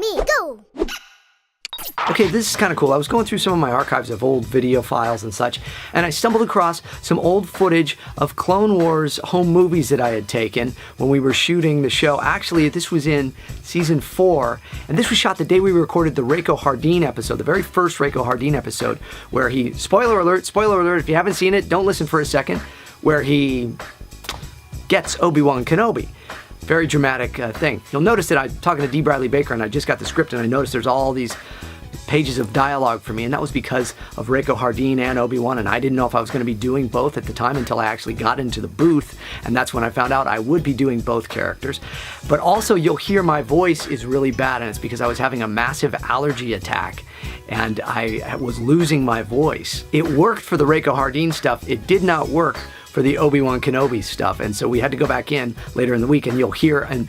me, go! Okay, this is kind of cool. I was going through some of my archives of old video files and such, and I stumbled across some old footage of Clone Wars home movies that I had taken when we were shooting the show. Actually, this was in season 4, and this was shot the day we recorded the Rako Hardeen episode, the very first Rako Hardeen episode, where he, spoiler alert, if you haven't seen it, don't listen for a second, where he gets Obi-Wan Kenobi. Very dramatic thing. You'll notice that I'm talking to D. Bradley Baker, and I just got the script, and I noticed there's all these pages of dialogue for me, and that was because of Rako Hardeen and Obi-Wan, and I didn't know if I was going to be doing both at the time until I actually got into the booth, and that's when I found out I would be doing both characters. But also, you'll hear my voice is really bad, and it's because I was having a massive allergy attack, and I was losing my voice. It worked for the Rako Hardeen stuff. It did not work for the Obi-Wan Kenobi stuff, and so we had to go back in later in the week, and you'll hear, and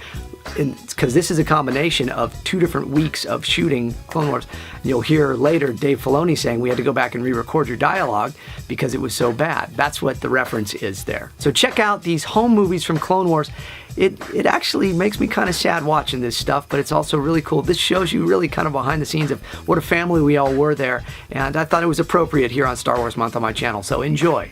because this is a combination of 2 different weeks of shooting Clone Wars, and you'll hear later Dave Filoni saying we had to go back and re-record your dialogue because it was so bad. That's what the reference is there. So check out these home movies from Clone Wars. It actually makes me kind of sad watching this stuff, but it's also really cool. This shows you really kind of behind the scenes of what a family we all were there, and I thought it was appropriate here on Star Wars Month on my channel, so enjoy.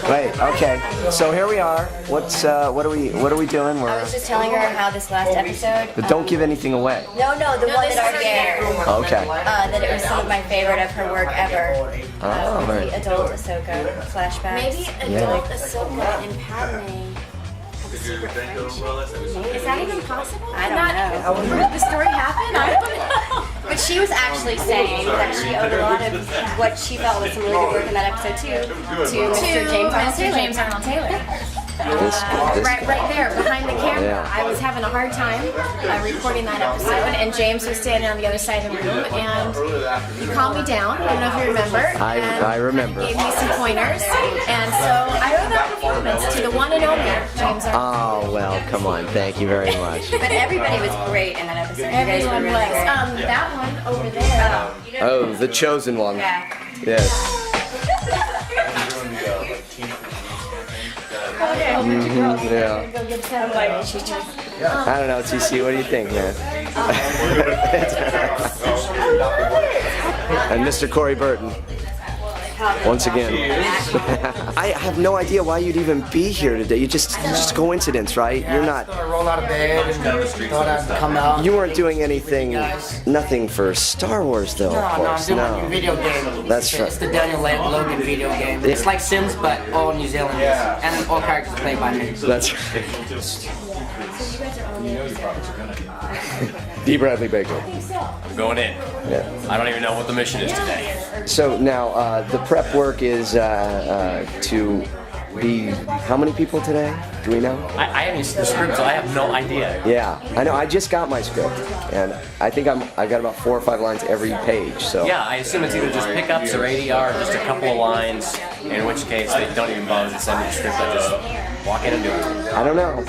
Right, okay. So here we are. What are we doing? I was just telling her how this last episode. But don't give anything away. No, the one that already aired. Okay. That it was some of my favorite of her work ever. Right. The adult Ahsoka flashbacks. Maybe adult Ahsoka and Padme. Is that even possible? I don't know. Did the story happen? I don't know. But she was actually saying that she owed a lot of what she felt was some really good work in that episode too to Mr. James Arnold Taylor. Right there, behind the camera. Yeah. I was having a hard time recording that episode, and James was standing on the other side of the room, and he calmed me down. I don't know if you remember. I remember. Gave me some pointers, and so I owe that performance to the one and only James Arnold. Oh, well, come on. Thank you very much. But everybody was great in that episode. Everyone was. That one over there. Oh, the chosen one. Yeah. Yes. Yeah. I don't know, TC, what do you think, man? And Mr. Corey Burton. Once again. I have no idea why you'd even be here today. It's just coincidence, right? You're not. I rolled out of bed and thought I'd come out. You weren't doing anything, nothing for Star Wars, though, of course. No, I'm doing a video game. That's right. It's the Daniel Logan video game. It's like Sims, but all New Zealanders. And all characters are played by me. That's right. D. Bradley Baker. I'm going in. Yeah. I don't even know what the mission is today. So now, the prep work is to be how many people today? Do we know? I haven't seen the script, so I have no idea. Yeah, I know. I just got my script, and I think I got about 4 or 5 lines every page. So Yeah, I assume it's either just pickups or ADR, or just a couple of lines, in which case they don't even bother to send me the script. I just walk in and do it. I don't know.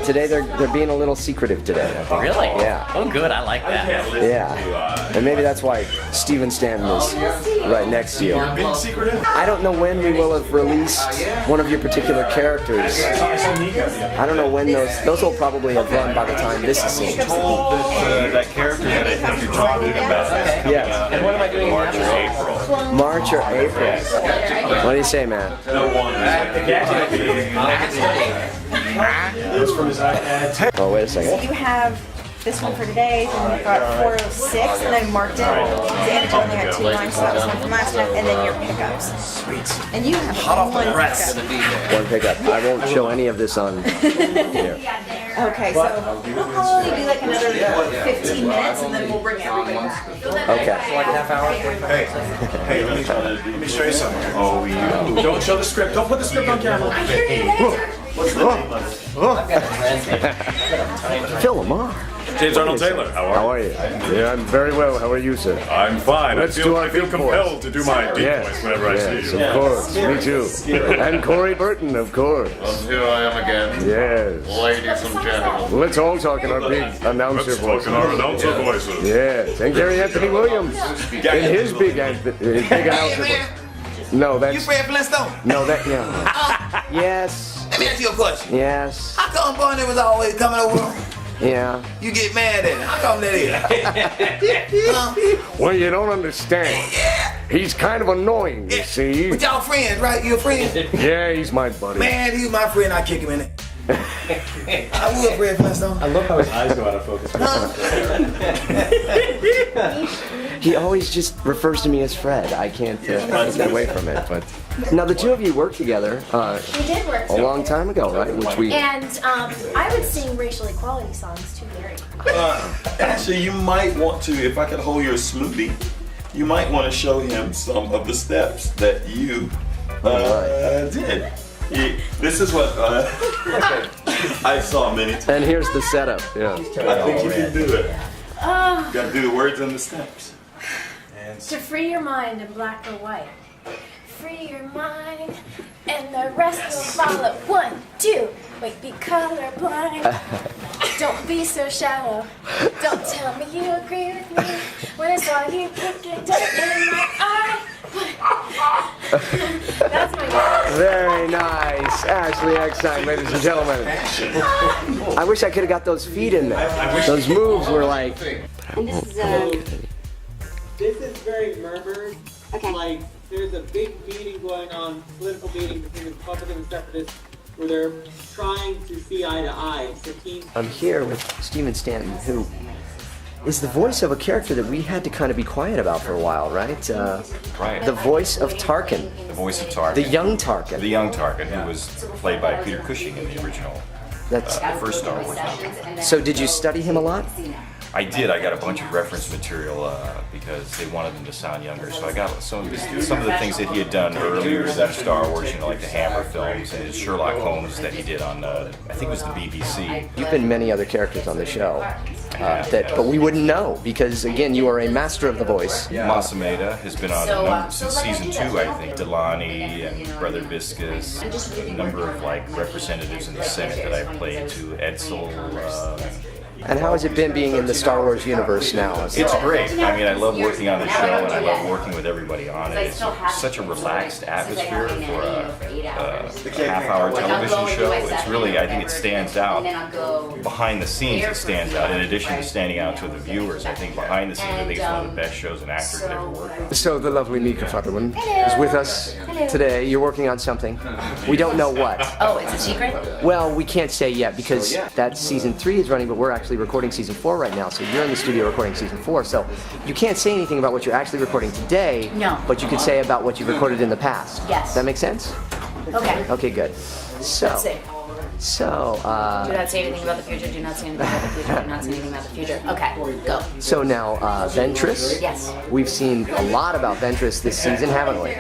Today they're being a little secretive today, I think. Really? Yeah. Oh, good. I like that. Yeah. And maybe that's why Steven Stanton is right next to you. I don't know when we will have released one of your particular characters. I don't know when those will probably have run by the time this is seen. That character that I think you're talking about. Yes. And what am I doing in March or April. March or April. What do you say, man? No one. Oh, wait a second. You have this one for today, then you've got 406, and I marked it. The editor only had 2 lines, so that was one from last time, and then your pickups. Sweet. And you have one pickup. One pickup. I won't show any of this on here. Okay, so we'll probably do like another 15 minutes, and then we'll bring everyone back. Okay. Like half hour. Hey, let me show you something. Oh, you. Don't show the script. Don't put the script on camera. What's the name of it? Phil Lamar. James Arnold Taylor. How are you? Yeah, I'm very well. How are you, sir? I'm fine. Let's I do our feel big compelled voice. to do my deep voice whenever I see you. Of course. Me too. And Corey Burton, of course. Here I am again. Yes. Ladies and gentlemen. Let's all talk in our big announcer Let's talk voice. in our announcer voices. Yes. And Gary Anthony Williams in his big announcer voice. No, that's. You Fred Flintstone? No, that. Yeah. Yes. Let me ask you a question. Yes. How come Barney was always coming over Yeah. You get mad at him. How come that is? Well, you don't understand. He's kind of annoying, you see. But y'all friends, right? You a friend? Yeah, he's my buddy. Man, he's my friend. I kick him in it. I would, Fred Flintstone. I love how his eyes go out of focus. He always just refers to me as Fred. I can't take that away from it. But now the two of you worked together We did work a long time ago, right? Which we. And I would sing racial equality songs too, Gary. Actually, you might want to, if I could hold your smoothie, you might want to show him some of the steps that you did. This is what I saw many times. And here's the setup. Yeah. I think you can do it. You gotta do the words and the steps. To free your mind in black or white. Free your mind, and the rest will follow. 1, 2. Wait, be colorblind. Don't be so shallow. Don't tell me you agree with me when I saw you kicking dirt in my eye. That's my guess. Very nice. Ashley Eckstein, ladies and gentlemen. I wish I could have got those feet in there. Those moves were like. And this is This is very murmured. Okay. Like, there's a big meeting going on, political meeting between the Republicans and Separatists, where they're trying to see eye to eye. So I'm here with Stephen Stanton, who is the voice of a character that we had to kind of be quiet about for a while, right? Right. The voice of Tarkin. The voice of Tarkin. The young Tarkin. The young Tarkin, who was played by Peter Cushing in the original, That's the first Star Wars novel. So did you study him a lot? I did. I got a bunch of reference material because they wanted them to sound younger. So I got some of the things that he had done earlier than Star Wars, you know, like the Hammer films and his Sherlock Holmes that he did on, I think it was the BBC. You've been many other characters on the show, but we wouldn't know because, again, you are a master of the voice. Masameda has been on since season 2, I think. Delani and Brother Viscus, a number of like representatives in the Senate that I've played to Edsel. And how has it been being in the Star Wars universe now? It's great. I mean, I love working on the show and I love working with everybody on it. It's such a relaxed atmosphere for a half-hour television show. It's really, I think it stands out. Behind the scenes, it stands out. In addition to standing out to the viewers, I think behind the scenes, I think it's one of the best shows an actor could ever work on. So the lovely Mika Futterman is with us today. You're working on something. We don't know what. Oh, it's a secret? Well, we can't say yet because that season 3 is running, but we're actually recording season 4 right now. So you're in the studio recording season 4. So you can't say anything about what you're actually recording today. No. But you can say about what you've recorded in the past. Yes. Does that make sense? Okay. Okay, good. So. Let's see. So. Do not say anything about the future. Do not say anything about the future. Do not say anything about the future. Okay, go. So now, Ventress. Yes. We've seen a lot about Ventress this season, haven't we?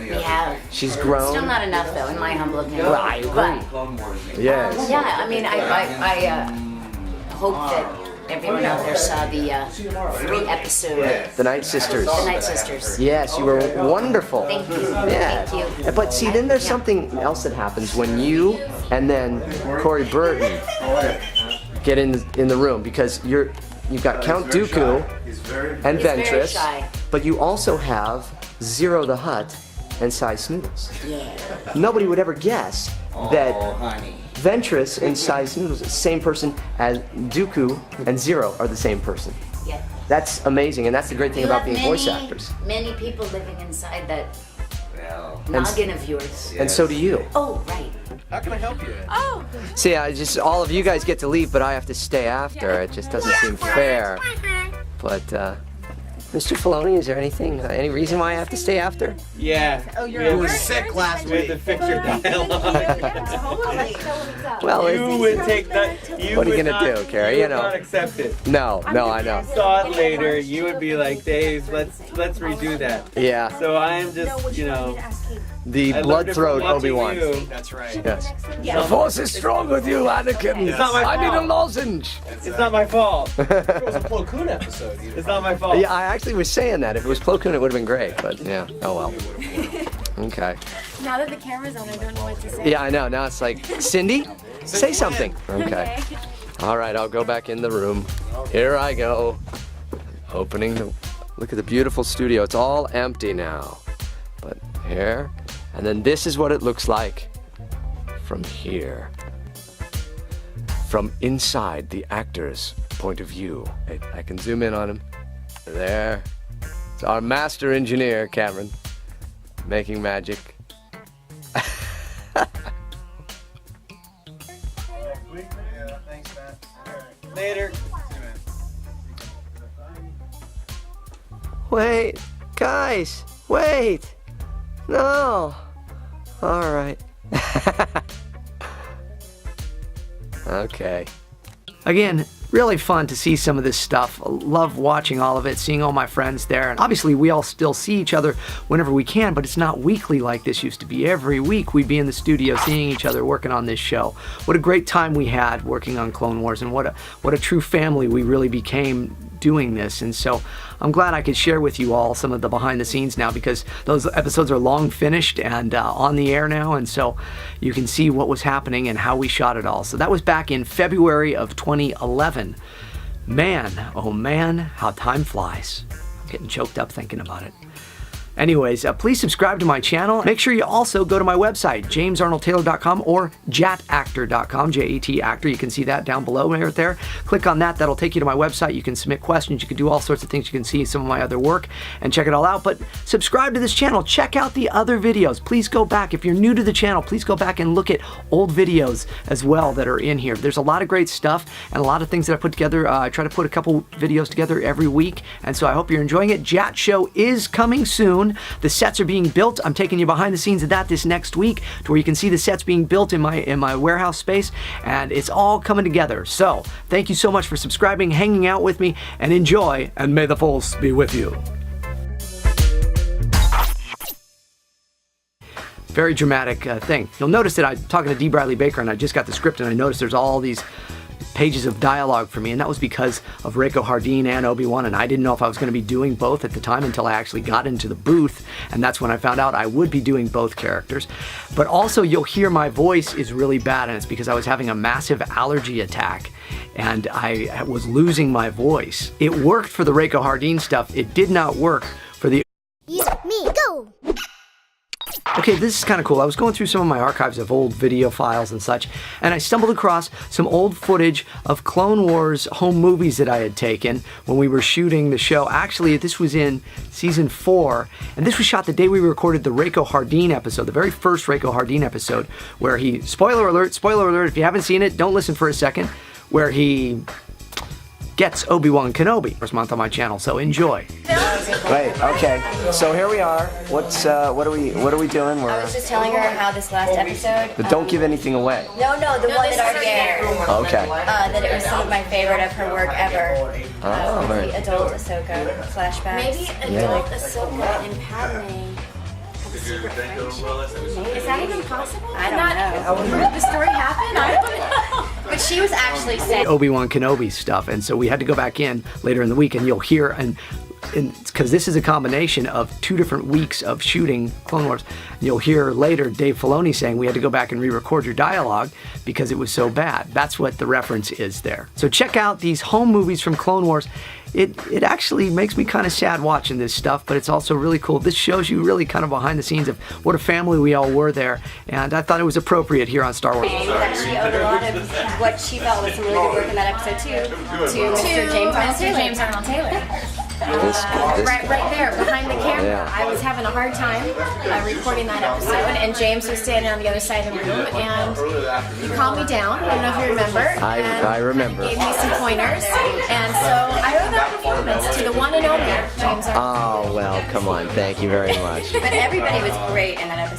We have. She's grown. Still not enough, though, in my humble opinion. Well, I agree. Yes. Yeah, I mean, I hope that everyone out there saw the 3-episode. The Night Sisters. The Night Sisters. Yes, you were wonderful. Thank you. Yeah. Thank you. But see, then there's something else that happens when you and then Corey Burton get in the room because you've got Count Dooku and Ventress, but you also have Zero the Hutt and Cy Snoodles. Yeah. Nobody would ever guess that Ventress and Cy Snoodles, the same person as Dooku and Zero are the same person. Yeah. That's amazing, and that's the great thing You about have being voice actors. Many people living inside that noggin of yours. And so do you. Oh, right. How can I help you? Oh. See, all of you guys get to leave, but I have to stay after. It just doesn't seem fair. But, Mr. Filoni, is there anything, any reason why I have to stay after? Yeah. Oh, you were sick last week to fix your dialogue. Well, you would take that. What are you gonna do, Carrie? You would know. not accept it. No, I know. If you saw it later, you would be like, Dave, let's redo that. Yeah. So I am just, The blood throat Obi-Wan. That's right. Yes. The Force is strong with you, Anakin. It's not my fault. I need a lozenge. It's not my fault. It was a Plo Koon episode. It's not my fault. Yeah, I actually was saying that. If it was Plo Koon, it would have been great. But yeah, oh well. Okay. Now that the camera's on, I don't know what to say. Yeah, I know. Now it's like, Cindy, say something. Okay. All right, I'll go back in the room. Here I go. Opening the. Look at the beautiful studio. It's all empty now. But here. And then this is what it looks like from here. from inside the actor's point of view. I can zoom in on him. There. It's our master engineer, Cameron, making magic. Later. Wait, guys, wait. No. All right. Okay. Again, really fun to see some of this stuff. Love watching all of it, seeing all my friends there. And obviously we all still see each other whenever we can, but it's not weekly like this used to be. Every week we'd be in the studio seeing each other working on this show. What a great time we had working on Clone Wars, and what a true family we really became doing this. And so I'm glad I could share with you all some of the behind the scenes now, because those episodes are long finished and on the air now, and so you can see what was happening and how we shot it all. So that was back in February of 2011. Man, oh man, how time flies. I'm getting choked up thinking about it. Anyways, please subscribe to my channel. Make sure you also go to my website, jamesarnoldtaylor.com or jatactor.com, J-A-T actor. You can see that down below right there. Click on that. That'll take you to my website. You can submit questions. You can do all sorts of things. You can see some of my other work and check it all out. But subscribe to this channel. Check out the other videos. Please go back. If you're new to the channel, please go back and look at old videos as well that are in here. There's a lot of great stuff and a lot of things that I put together. I try to put a couple videos together every week, and so I hope you're enjoying it. Jat Show is coming soon. The sets are being built. I'm taking you behind the scenes of that this next week, to where you can see the sets being built in my warehouse space, and it's all coming together. So thank you so much for subscribing, hanging out with me, and enjoy, and may the force be with you. Very dramatic thing. You'll notice that I'm talking to D. Bradley Baker, and I just got the script, and I noticed there's all these pages of dialogue for me, and that was because of Reiko Hardeen and Obi-Wan, and I didn't know if I was going to be doing both at the time until I actually got into the booth, and that's when I found out I would be doing both characters. But also, you'll hear my voice is really bad, and it's because I was having a massive allergy attack and I was losing my voice. It worked for the Reiko Hardeen stuff. It did not work for the... You, me, go! Okay, this is kind of cool. I was going through some of my archives of old video files and such, and I stumbled across some old footage of Clone Wars home movies that I had taken when we were shooting the show. Actually, this was in season 4, and this was shot the day we recorded the Reiko Hardeen episode, the very first Reiko Hardeen episode, where he, spoiler alert, if you haven't seen it, don't listen for a second, where he gets Obi-Wan Kenobi. First month on my channel, so enjoy. Right. Okay. So here we are. What are we doing? I was just telling her how this last episode. But don't give anything away. No, the one that already aired. Okay. That it was some of my favorite of her work ever. Right. The adult Ahsoka flashbacks. Maybe adult Ahsoka and Padme. Is that even possible? I don't know. Did the story happen? I don't know. But she was actually saying Obi-Wan Kenobi stuff, and so we had to go back in later in the week, and you'll hear, and because this is a combination of 2 different weeks of shooting Clone Wars, you'll hear later Dave Filoni saying we had to go back and re-record your dialogue because it was so bad. That's what the reference is there. So check out these home movies from Clone Wars. It actually makes me kind of sad watching this stuff, but it's also really cool. This shows you really kind of behind the scenes of what a family we all were there, and I thought it was appropriate here on Star Wars. that she owed a lot of what she felt was some really good work in that episode too to Mr. James Arnold Taylor. Right there, behind the camera. Yeah. I was having a hard time recording that episode, and James was standing on the other side of the room, and he calmed me down. I don't know if you remember. I remember. Gave me some pointers, and so I owe that performance to the one and only James Arnold. Oh, well, come on. Thank you very much. But everybody was great in that episode.